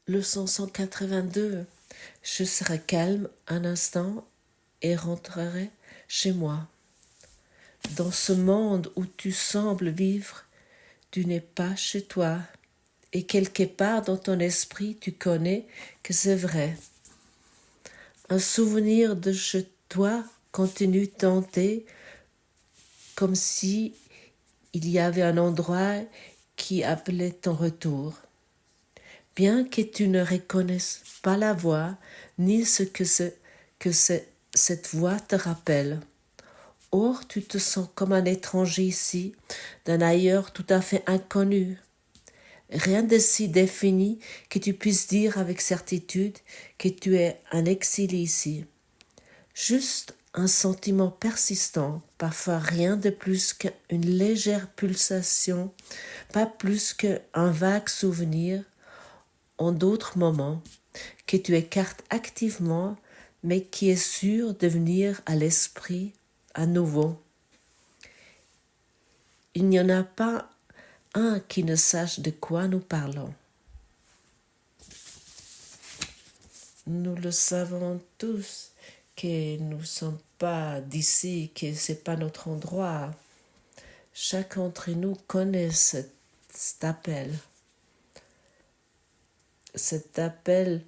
Leçon 182. Je serai calme un instant et rentrerai chez moi. Dans ce monde où tu sembles vivre, tu n'es pas chez toi. Et quelque part dans ton esprit, tu connais que c'est vrai. Un souvenir de chez toi continue de tenter comme si il y avait un endroit qui appelait ton retour. Bien que tu ne reconnaisses pas la voix, ni ce que cette voix te rappelle. Or, tu te sens comme un étranger ici, d'un ailleurs tout à fait inconnu. Rien de si défini que tu puisses dire avec certitude que tu es un exilé ici. Juste un sentiment persistant, parfois rien de plus qu'une légère pulsation, pas plus qu'un vague souvenir, en d'autres moments, que tu écartes activement, mais qui est sûr de venir à l'esprit à nouveau. Il n'y en a pas un qui ne sache de quoi nous parlons. Nous le savons tous que nous ne sommes pas d'ici, que ce n'est pas notre endroit. Chacun d'entre nous connaît cet appel. Cet appel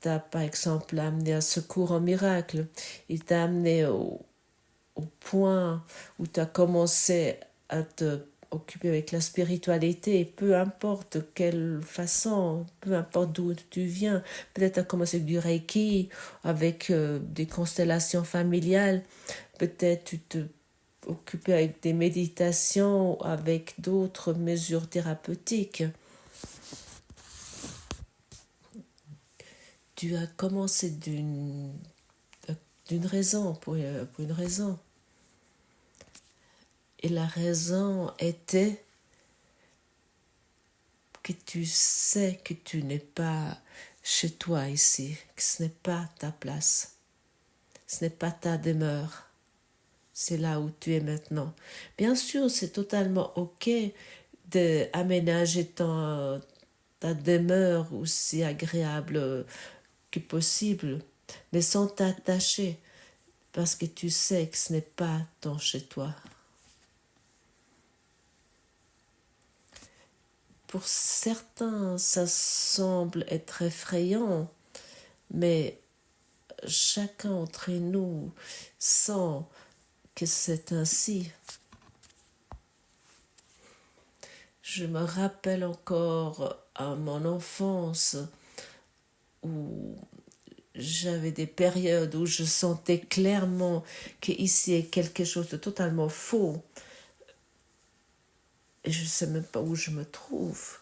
t'a par exemple amené à secours en miracle. Il t'a amené au point où tu as commencé à te occuper avec la spiritualité, peu importe de quelle façon, peu importe d'où tu viens. Peut-être tu as commencé avec du Reiki, avec des constellations familiales. Peut-être tu te occupais avec des méditations, avec d'autres mesures thérapeutiques. Tu as commencé d'une raison, pour une raison. Et la raison était que tu sais que tu n'es pas chez toi ici, que ce n'est pas ta place, ce n'est pas ta demeure, c'est là où tu es maintenant. Bien sûr, c'est totalement ok d'aménager ta demeure aussi agréable que possible, mais sans t'attacher, parce que tu sais que ce n'est pas ton chez toi. Pour certains, ça semble être effrayant, mais chacun d'entre nous sent que c'est ainsi. Je me rappelle encore à mon enfance où j'avais des périodes où je sentais clairement qu'ici est quelque chose de totalement faux. Et je ne sais même pas où je me trouve.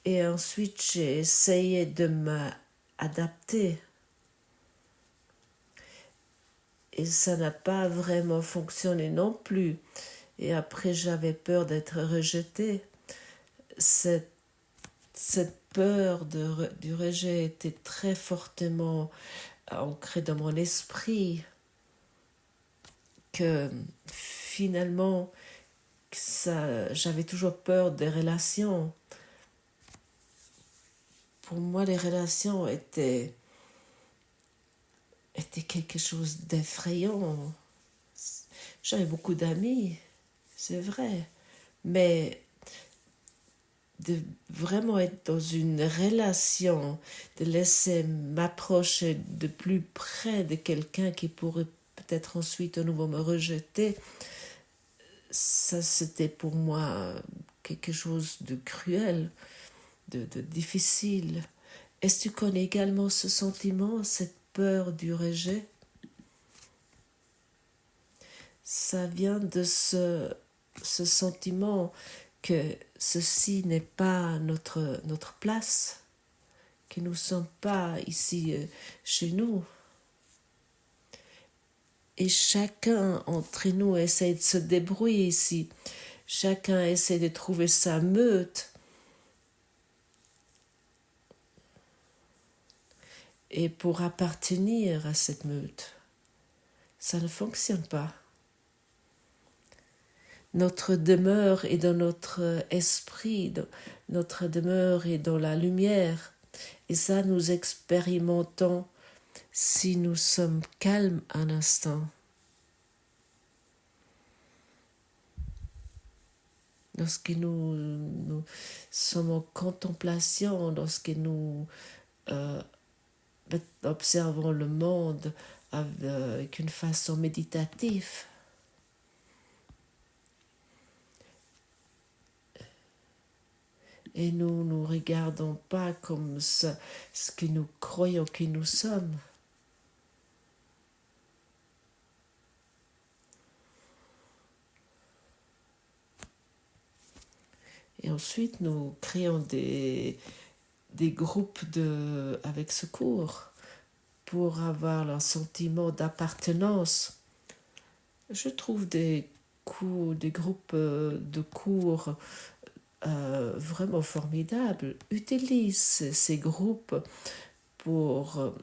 Et ensuite, j'ai essayé de m'adapter. Et ça n'a pas vraiment fonctionné non plus. Et après, j'avais peur d'être rejetée. Cette peur du rejet était très fortement ancrée dans mon esprit, que finalement, j'avais toujours peur des relations. Pour moi, les relations étaient quelque chose d'effrayant. J'avais beaucoup d'amis, c'est vrai, mais de vraiment être dans une relation, de laisser m'approcher de plus près de quelqu'un qui pourrait peut-être ensuite à nouveau me rejeter, ça c'était pour moi quelque chose de cruel, de difficile. Est-ce que tu connais également ce sentiment, cette peur du rejet? Ça vient de ce sentiment que ceci n'est pas notre place, que nous ne sommes pas ici chez nous. Et chacun entre nous essaie de se débrouiller ici. Chacun essaie de trouver sa meute. Et pour appartenir à cette meute, ça ne fonctionne pas. Notre demeure est dans notre esprit, notre demeure est dans la lumière. Et ça, nous expérimentons si nous sommes calmes un instant. Lorsque nous sommes en contemplation, lorsque nous observons le monde avec une façon méditative. Et nous ne regardons pas comme ce que nous croyons que nous sommes. Et ensuite, nous créons des groupes avec ce cours pour avoir un sentiment d'appartenance. Je trouve des groupes de cours vraiment formidables. Utilise ces groupes pour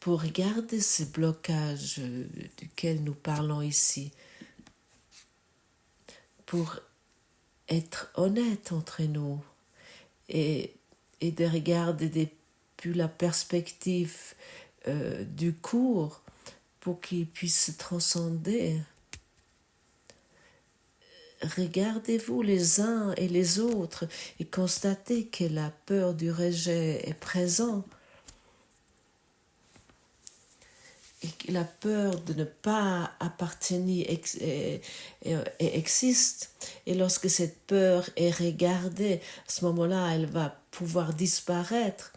regarder ces blocages duquel nous parlons ici, pour être honnête entre nous et de regarder depuis la perspective du cours pour qu'il puisse se transcender. Regardez-vous les uns et les autres et constatez que la peur du rejet est présente et que la peur de ne pas appartenir existe. Et lorsque cette peur est regardée, à ce moment-là, elle va pouvoir disparaître.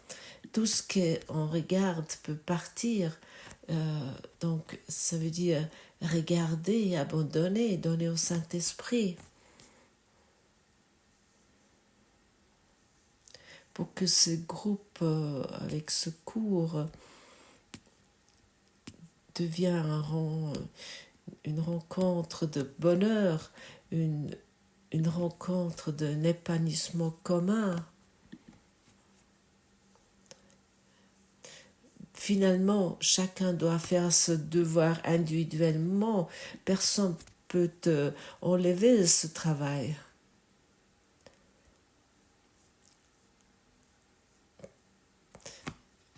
Tout ce qu'on regarde peut partir. Donc, ça veut dire regarder, abandonner, donner au Saint-Esprit. Pour que ce groupe, avec ce cours, devient une rencontre de bonheur, une rencontre d'un épanouissement commun. Finalement, chacun doit faire ce devoir individuellement. Personne ne peut enlever ce travail.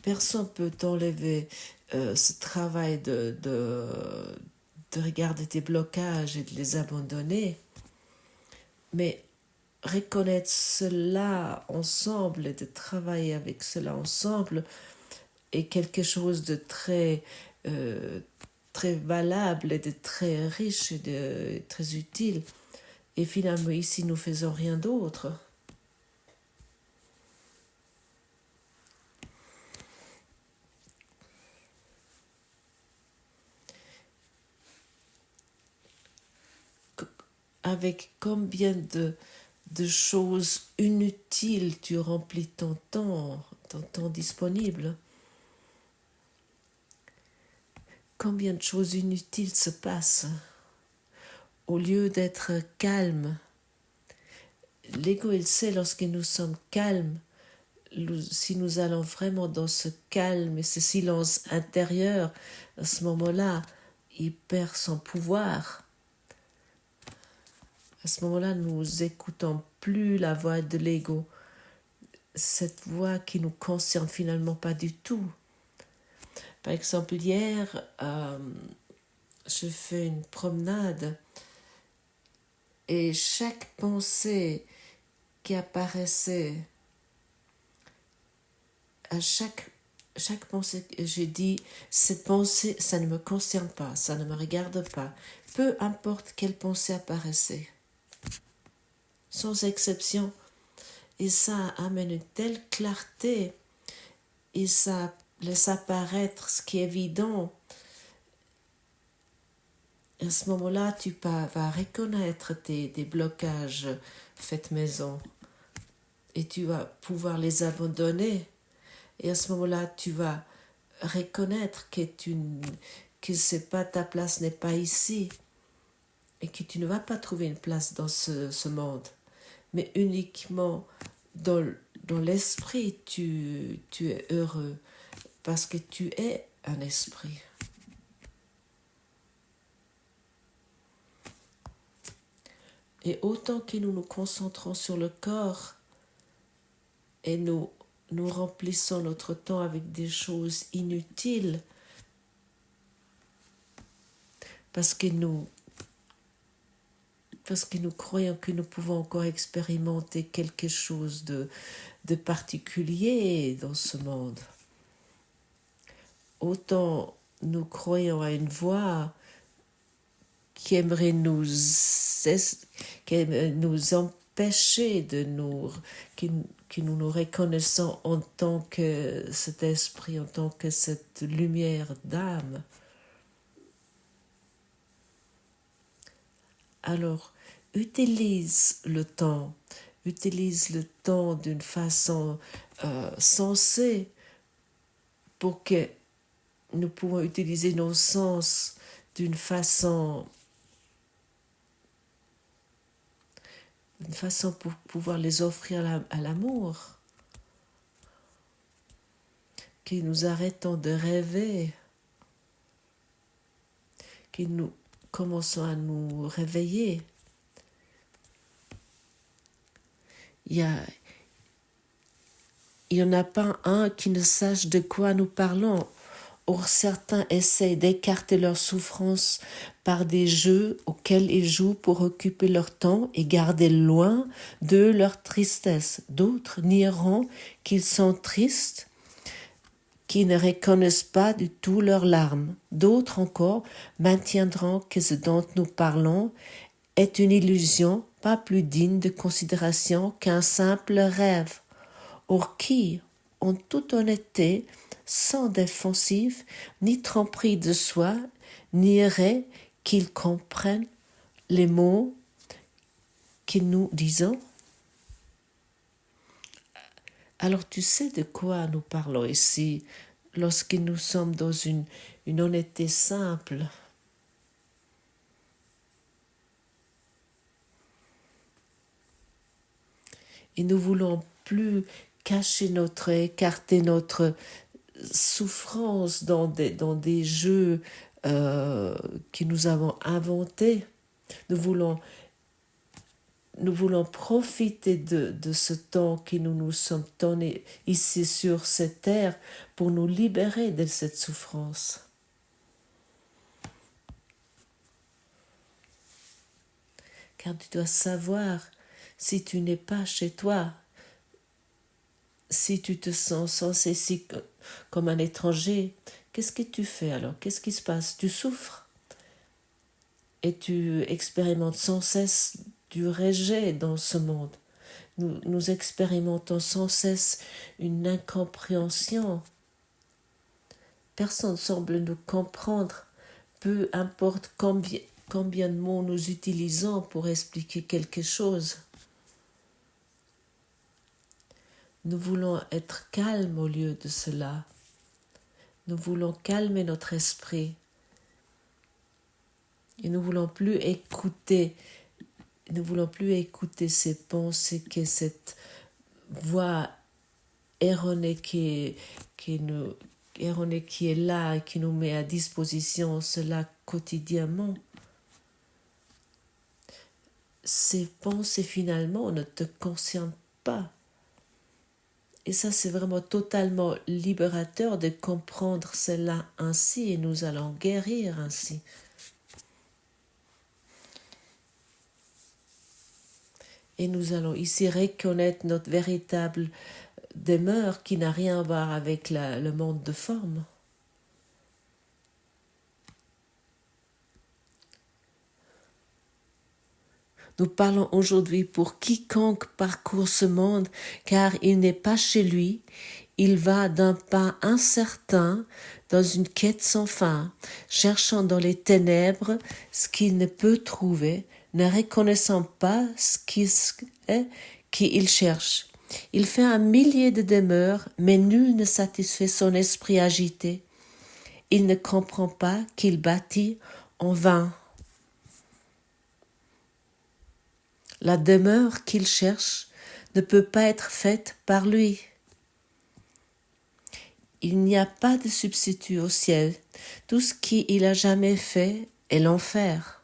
Personne ne peut enlever ce travail de regarder tes blocages et de les abandonner. Mais reconnaître cela ensemble et de travailler avec cela ensemble est quelque chose de très valable et de très riche et de très utile. Et finalement, ici, nous ne faisons rien d'autre. Avec combien de choses inutiles tu remplis ton temps disponible. Combien de choses inutiles se passent au lieu d'être calme. L'ego, il sait lorsque nous sommes calmes, si nous allons vraiment dans ce calme et ce silence intérieur, à ce moment-là, il perd son pouvoir. À ce moment-là, nous n'écoutons plus la voix de l'ego, cette voix qui ne nous concerne finalement pas du tout. Par exemple, hier, je fais une promenade et chaque pensée qui apparaissait, à chaque pensée, j'ai dit, cette pensée, ça ne me concerne pas, ça ne me regarde pas, peu importe quelle pensée apparaissait. Sans exception. Et ça amène une telle clarté et ça laisse apparaître ce qui est évident. À ce moment-là, tu vas reconnaître des blocages faits maison et tu vas pouvoir les abandonner. Et à ce moment-là, tu vas reconnaître que c'est pas ta place n'est pas ici et que tu ne vas pas trouver une place dans ce monde. Mais uniquement dans l'esprit, tu es heureux parce que tu es un esprit. Et autant que nous nous concentrons sur le corps et nous remplissons notre temps avec des choses inutiles, parce que nous croyons que nous pouvons encore expérimenter quelque chose de particulier dans ce monde. Autant nous croyons à une voix qui aimerait nous empêcher de que nous nous reconnaissons en tant que cet esprit, en tant que cette lumière d'âme. Alors, utilise le temps d'une façon sensée pour que nous pouvons utiliser nos sens d'une façon pour pouvoir les offrir à l'amour. Que nous arrêtons de rêver, que nous commençons à nous réveiller. Il n'y en a pas un qui ne sache de quoi nous parlons. Or, certains essayent d'écarter leur souffrance par des jeux auxquels ils jouent pour occuper leur temps et garder loin d'eux leur tristesse. D'autres nieront qu'ils sont tristes, qui ne reconnaissent pas du tout leurs larmes. D'autres encore maintiendront que ce dont nous parlons est une illusion pas plus digne de considération qu'un simple rêve. Or qui, en toute honnêteté, sans défensive, ni tromperie de soi, nierait qu'ils comprennent les mots que nous disons? Alors tu sais de quoi nous parlons ici, lorsque nous sommes dans une honnêteté simple. Et nous voulons plus écarter notre souffrance dans des jeux que nous avons inventés. Nous voulons profiter de ce temps que nous sommes donnés ici sur cette terre pour nous libérer de cette souffrance. Car tu dois savoir, si tu n'es pas chez toi, si tu te sens sans ici comme un étranger, qu'est-ce que tu fais alors? Qu'est-ce qui se passe? Tu souffres et tu expérimentes sans cesse du rejet dans ce monde. Nous expérimentons sans cesse une incompréhension. Personne ne semble nous comprendre, peu importe combien de mots nous utilisons pour expliquer quelque chose. Nous voulons être calmes au lieu de cela. Nous voulons calmer notre esprit. Et nous voulons plus écouter ces pensées, que cette voix erronée qui est là et qui nous met à disposition cela quotidiennement. Ces pensées finalement ne te concernent pas. Et ça, c'est vraiment totalement libérateur de comprendre cela ainsi, et nous allons guérir ainsi. Et nous allons ici reconnaître notre véritable demeure qui n'a rien à voir avec le monde de forme. Nous parlons aujourd'hui pour quiconque parcourt ce monde, car il n'est pas chez lui. Il va d'un pas incertain dans une quête sans fin, cherchant dans les ténèbres ce qu'il ne peut trouver, ne reconnaissant pas ce qu'il cherche. Il fait 1 millier de demeures, mais nul ne satisfait son esprit agité. Il ne comprend pas qu'il bâtit en vain. La demeure qu'il cherche ne peut pas être faite par lui. Il n'y a pas de substitut au ciel. Tout ce qu'il a jamais fait est l'enfer.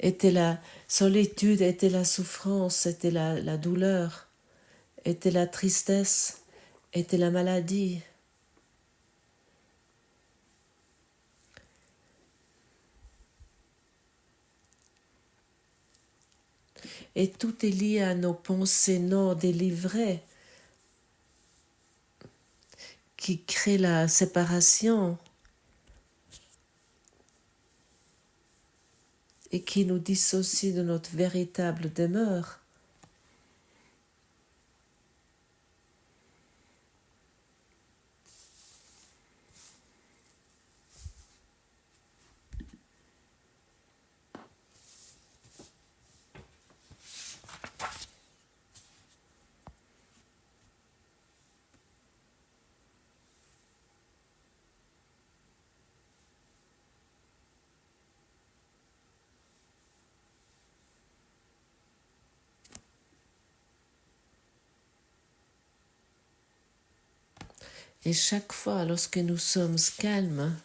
était la solitude, était la souffrance, était la douleur, était la tristesse, était la maladie. Et tout est lié à nos pensées non délivrées qui créent la séparation et qui nous dissocient de notre véritable demeure. Et chaque fois, lorsque nous sommes calmes,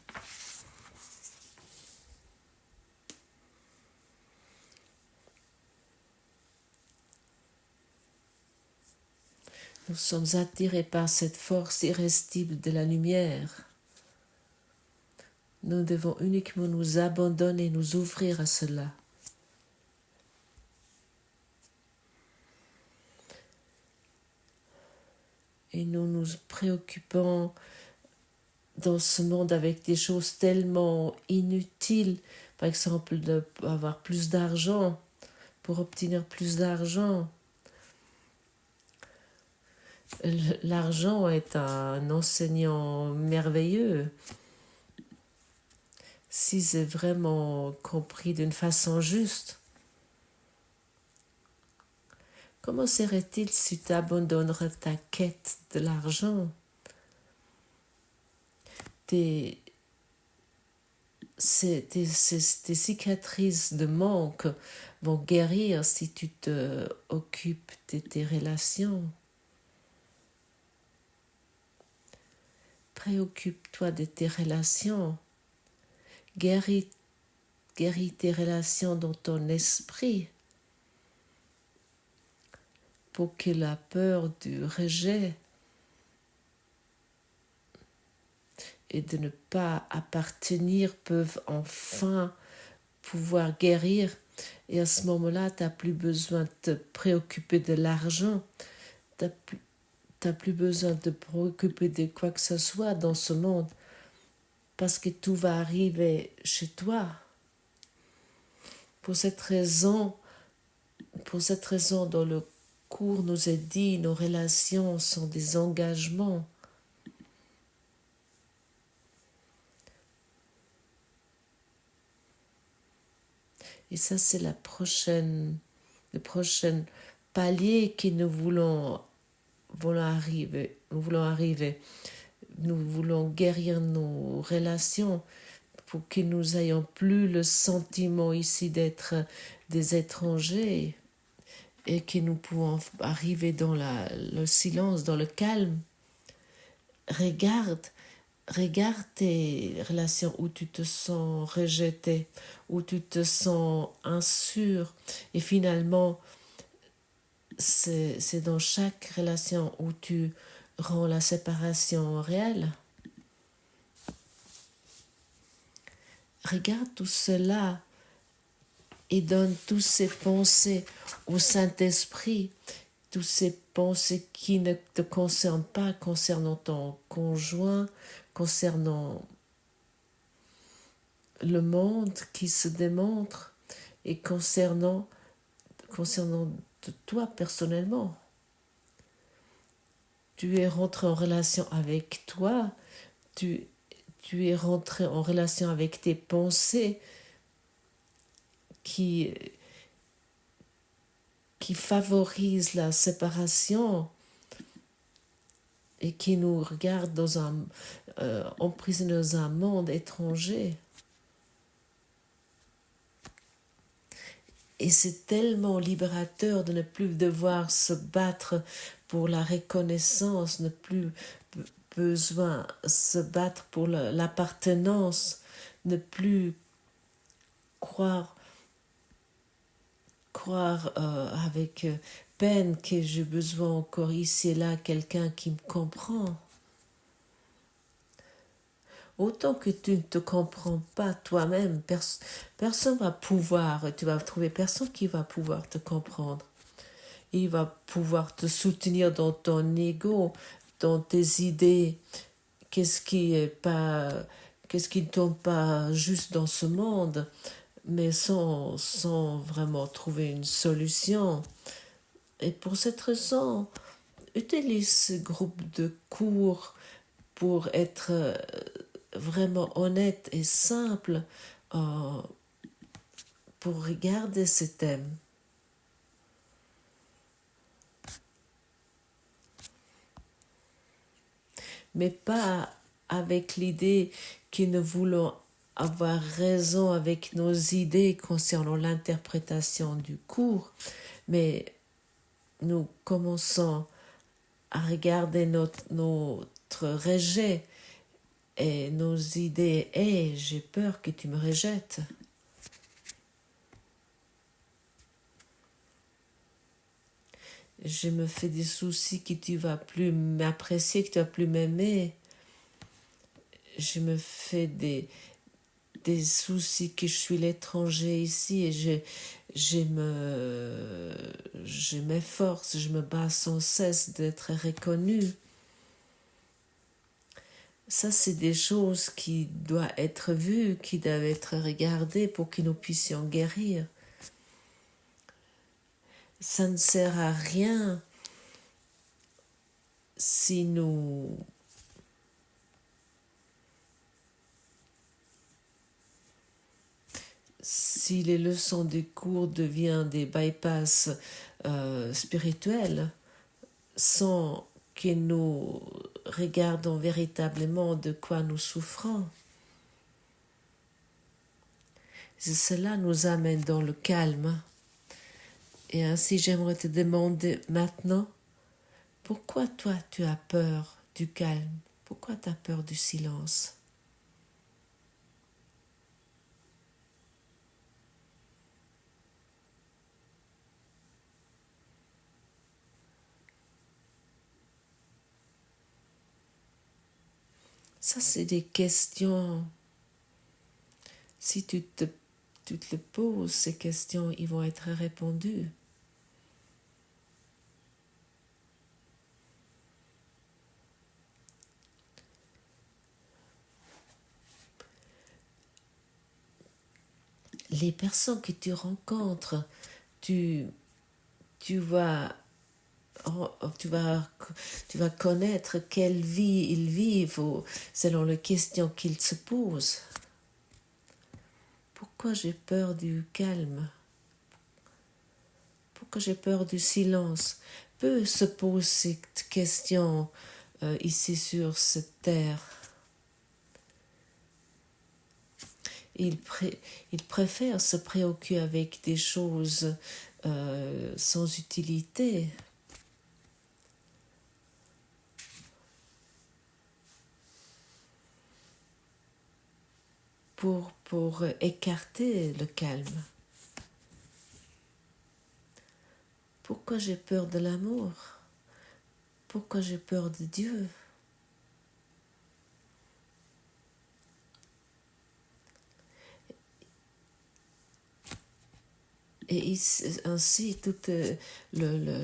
nous sommes attirés par cette force irrésistible de la lumière. Nous devons uniquement nous abandonner, nous ouvrir à cela. Et nous nous préoccupons dans ce monde avec des choses tellement inutiles, par exemple d'avoir plus d'argent, pour obtenir plus d'argent. L'argent est un enseignant merveilleux si c'est vraiment compris d'une façon juste. Comment serait-il si tu abandonnerais ta quête de l'argent? Tes cicatrices de manque vont guérir si tu te occupes de tes relations. Préoccupe-toi de tes relations. Guéris tes relations dans ton esprit pour que la peur du rejet et de ne pas appartenir peuvent enfin pouvoir guérir. Et à ce moment-là, tu n'as plus besoin de te préoccuper de l'argent. Tu n'as plus besoin de te préoccuper de quoi que ce soit dans ce monde. Parce que tout va arriver chez toi. Pour cette raison, dans le cours nous est dit, nos relations sont des engagements. Et ça, c'est le prochain palier que nous voulons arriver. Nous voulons guérir nos relations pour que nous n'ayons plus le sentiment ici d'être des étrangers et que nous pouvons arriver dans le silence, dans le calme. Regarde tes relations où tu te sens rejeté, où tu te sens inssûr. Et finalement, c'est dans chaque relation où tu rends la séparation réelle. Regarde tout cela et donne toutes ces pensées au Saint-Esprit, toutes ces pensées qui ne te concernent pas, concernant ton conjoint, concernant le monde qui se démontre et concernant toi personnellement. Tu es rentré en relation avec toi, tu es rentré en relation avec tes pensées qui favorisent la séparation et qui nous regardent emprisonnés dans un monde étranger. Et c'est tellement libérateur de ne plus devoir se battre pour la reconnaissance, ne plus besoin de se battre pour l'appartenance, ne plus croire croire avec peine que j'ai besoin encore ici et là quelqu'un qui me comprend. Autant que tu ne te comprends pas toi-même, personne va pouvoir, tu vas trouver personne qui va pouvoir te comprendre. Il va pouvoir te soutenir dans ton ego, dans tes idées, qu'est-ce qui ne tombe pas juste dans ce monde, mais sans vraiment trouver une solution. Et pour cette raison, utilise ce groupe de cours pour être vraiment honnête et simple pour regarder ces thèmes. Mais pas avec l'idée que nous voulons avoir raison avec nos idées concernant l'interprétation du cours, mais nous commençons à regarder notre rejet et nos idées. J'ai peur que tu me rejettes. Je me fais des soucis que tu vas plus m'apprécier, que tu vas plus m'aimer. Je me fais des soucis que je suis l'étranger ici et je m'efforce, je me bats sans cesse d'être reconnue. Ça, c'est des choses qui doivent être vues, qui doivent être regardées pour que nous puissions guérir. Ça ne sert à rien si les leçons des cours deviennent des bypass spirituels sans que nous regardons véritablement de quoi nous souffrons. Cela nous amène dans le calme. Et ainsi, j'aimerais te demander maintenant, pourquoi toi tu as peur du calme? Pourquoi tu as peur du silence? Ça, c'est des questions. Si tu te les poses, ces questions, ils vont être répondues. Les personnes que tu rencontres, tu vas connaître quelle vie ils vivent selon les questions qu'ils se posent. Pourquoi j'ai peur du calme? Pourquoi j'ai peur du silence? Peu se posent cette question ici sur cette terre. Ils préfèrent se préoccuper avec des choses sans utilité. Pour écarter le calme. Pourquoi j'ai peur de l'amour? Pourquoi j'ai peur de Dieu? Et ainsi, toute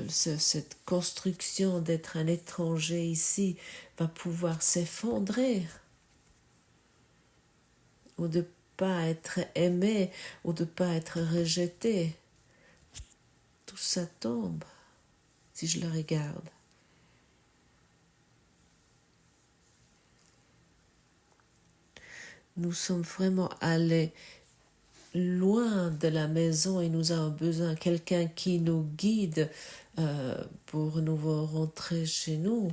cette construction d'être un étranger ici va pouvoir s'effondrer. Ou de ne pas être aimé, ou de ne pas être rejeté. Tout ça tombe si je le regarde. Nous sommes vraiment allés loin de la maison et nous avons besoin de quelqu'un qui nous guide pour nous rentrer chez nous.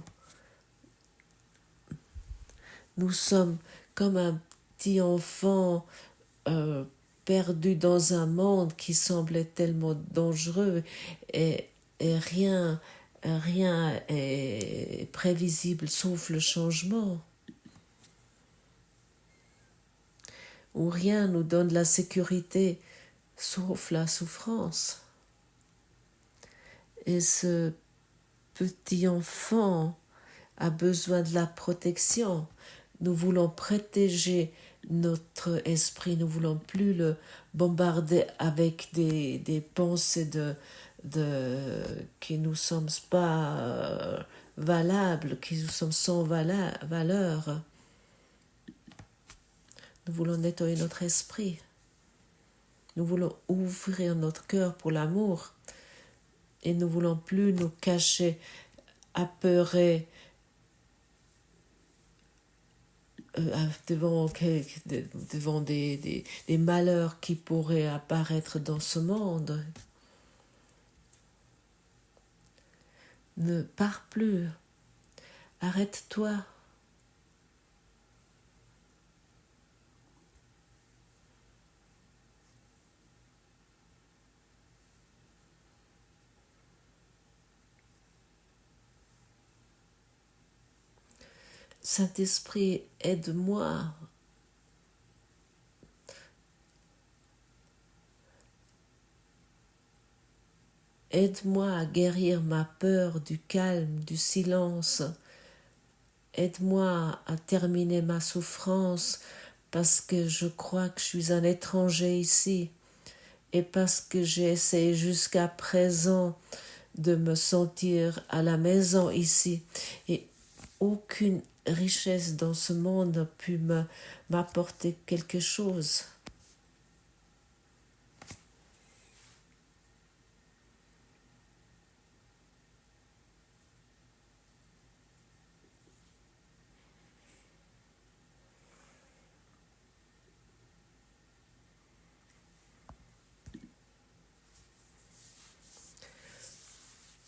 Nous sommes comme un petit enfant perdu dans un monde qui semblait tellement dangereux et rien est prévisible sauf le changement. Où rien nous donne la sécurité sauf la souffrance. Et ce petit enfant a besoin de la protection. Nous voulons protéger notre esprit, nous voulons plus le bombarder avec des pensées qui nous sommes pas valables, qui nous sommes sans valeur. Nous voulons nettoyer notre esprit. Nous voulons ouvrir notre cœur pour l'amour. Et nous voulons plus nous cacher, apeurer devant des malheurs qui pourraient apparaître dans ce monde. Ne pars plus. Arrête-toi. Saint-Esprit, aide-moi. Aide-moi à guérir ma peur du calme, du silence. Aide-moi à terminer ma souffrance parce que je crois que je suis un étranger ici et parce que j'ai essayé jusqu'à présent de me sentir à la maison ici et aucune richesse dans ce monde n'a pu m'apporter quelque chose.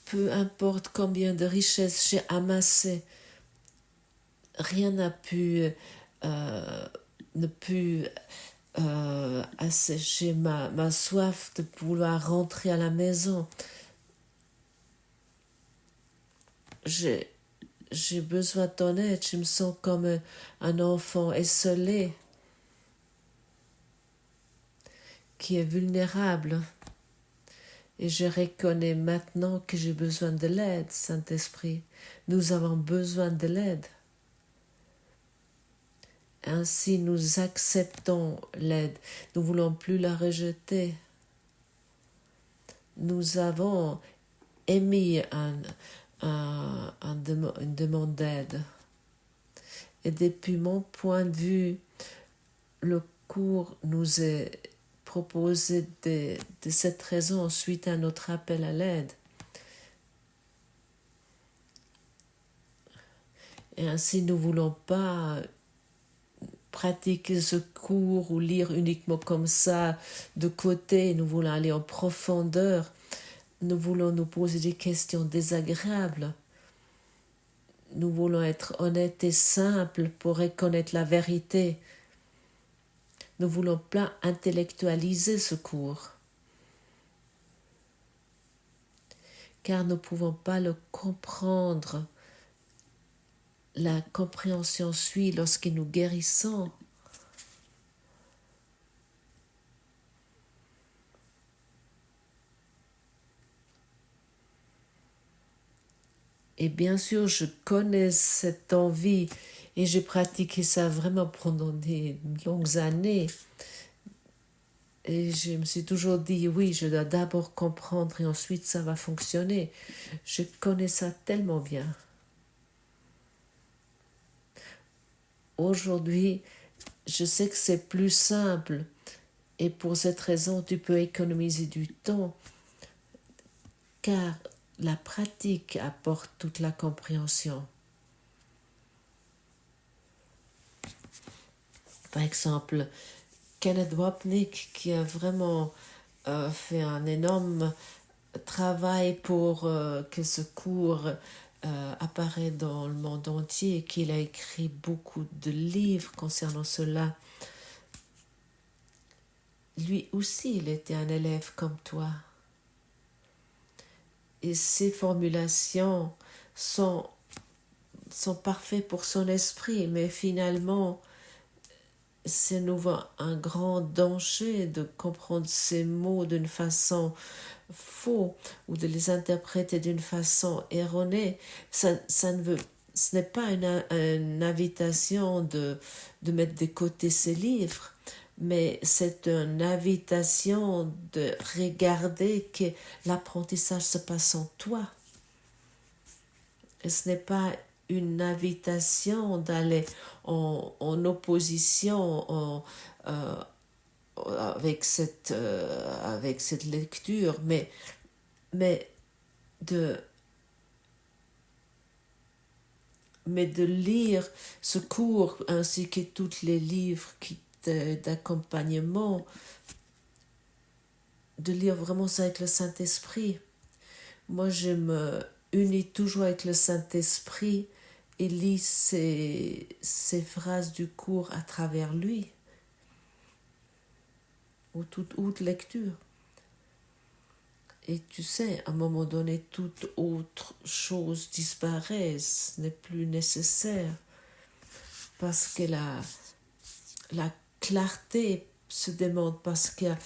Peu importe combien de richesses j'ai amassées, rien n'a pu assécher ma soif de vouloir rentrer à la maison. J'ai besoin de ton aide, je me sens comme un enfant esselé qui est vulnérable. Et je reconnais maintenant que j'ai besoin de l'aide, Saint-Esprit. Nous avons besoin de l'aide. Ainsi, nous acceptons l'aide. Nous ne voulons plus la rejeter. Nous avons émis une demande d'aide. Et depuis mon point de vue, le cours nous est proposé de cette raison suite à notre appel à l'aide. Et ainsi, nous ne voulons pas pratiquer ce cours ou lire uniquement comme ça de côté. Nous voulons aller en profondeur. Nous voulons nous poser des questions désagréables. Nous voulons être honnêtes et simples pour reconnaître la vérité. Nous voulons pas intellectualiser ce cours, car nous ne pouvons pas le comprendre. La compréhension suit lorsque nous guérissons. Et bien sûr, je connais cette envie et j'ai pratiqué ça vraiment pendant des longues années. Et je me suis toujours dit, oui, je dois d'abord comprendre et ensuite ça va fonctionner. Je connais ça tellement bien. Aujourd'hui, je sais que c'est plus simple et pour cette raison, tu peux économiser du temps car la pratique apporte toute la compréhension. Par exemple, Kenneth Wapnick qui a vraiment fait un énorme travail pour que ce cours apparaît dans le monde entier et qu'il a écrit beaucoup de livres concernant cela. Lui aussi, il était un élève comme toi. Et ses formulations sont parfaites pour son esprit, mais finalement, c'est nouveau un grand danger de comprendre ces mots d'une façon faux ou de les interpréter d'une façon erronée. Ça ne veut, ce n'est pas une invitation de mettre de côté ces livres, mais c'est une invitation de regarder que l'apprentissage se passe en toi. Et ce n'est pas une invitation d'aller en opposition avec cette lecture, mais de, mais de lire ce cours ainsi que tous les livres d'accompagnement, de lire vraiment ça avec le Saint-Esprit. Moi, je me unis toujours avec le Saint-Esprit et lis ces phrases du cours à travers lui, ou toute autre lecture. Et tu sais, à un moment donné, toute autre chose disparaît, ce n'est plus nécessaire, parce que la clarté se demande, parce qu'il y a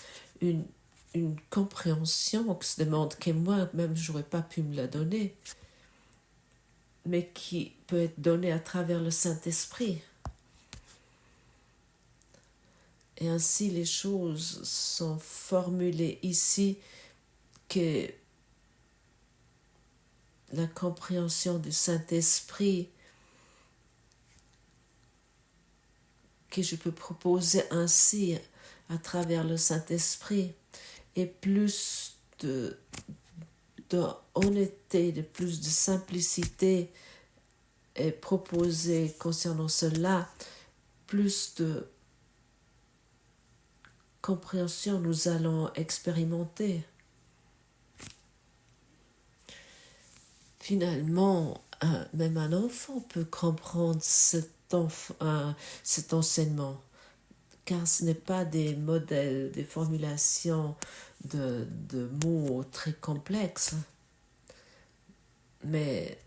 une compréhension qui se demande, que moi-même, je n'aurais pas pu me la donner, mais qui peut être donnée à travers le Saint-Esprit. Et ainsi, les choses sont formulées ici, que la compréhension du Saint-Esprit que je peux proposer ainsi à travers le Saint-Esprit et plus de honnêteté, de plus de simplicité est proposée concernant cela, plus de compréhension nous allons expérimenter. Finalement, même un enfant peut comprendre cet enseignement, car ce n'est pas des modèles, des formulations de mots très complexes, mais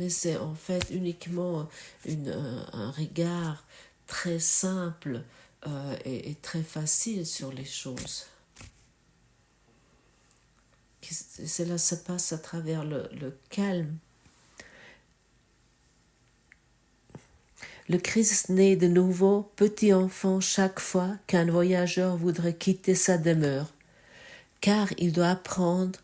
c'est en fait uniquement un regard très simple et très facile sur les choses. Cela se passe à travers le calme. Le Christ naît de nouveau, petit enfant chaque fois qu'un voyageur voudrait quitter sa demeure, car il doit apprendre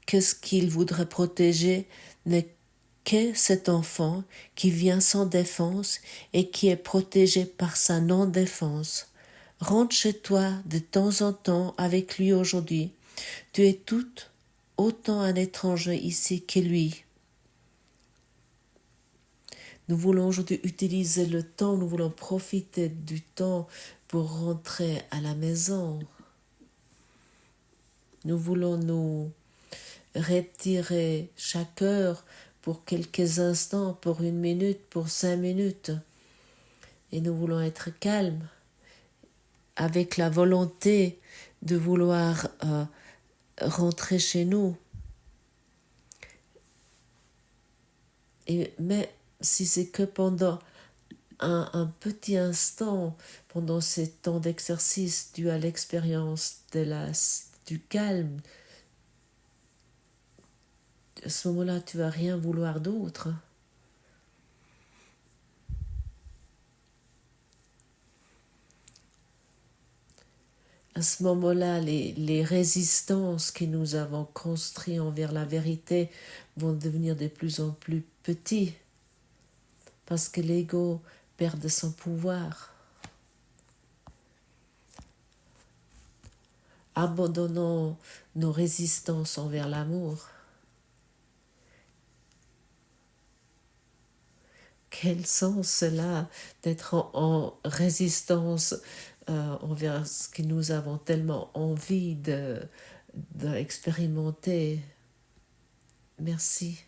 que ce qu'il voudrait protéger n'est que cet enfant qui vient sans défense et qui est protégé par sa non-défense. Rentre chez toi de temps en temps avec lui aujourd'hui. Tu es tout autant un étranger ici que lui. Nous voulons aujourd'hui utiliser le temps, nous voulons profiter du temps pour rentrer à la maison. Nous voulons nous retirer chaque heure pour quelques instants, pour 1 minute, pour 5 minutes. Et nous voulons être calmes, avec la volonté de vouloir rentrer chez nous. Mais si c'est que pendant un petit instant, pendant ces temps d'exercice dû à l'expérience du calme, à ce moment-là, tu vas rien vouloir d'autre. À ce moment-là, les résistances que nous avons construites envers la vérité vont devenir de plus en plus petits, parce que l'ego perd de son pouvoir. Abandonnons nos résistances envers l'amour. Quel sens cela d'être en résistance envers ce que nous avons tellement envie d'expérimenter. Merci.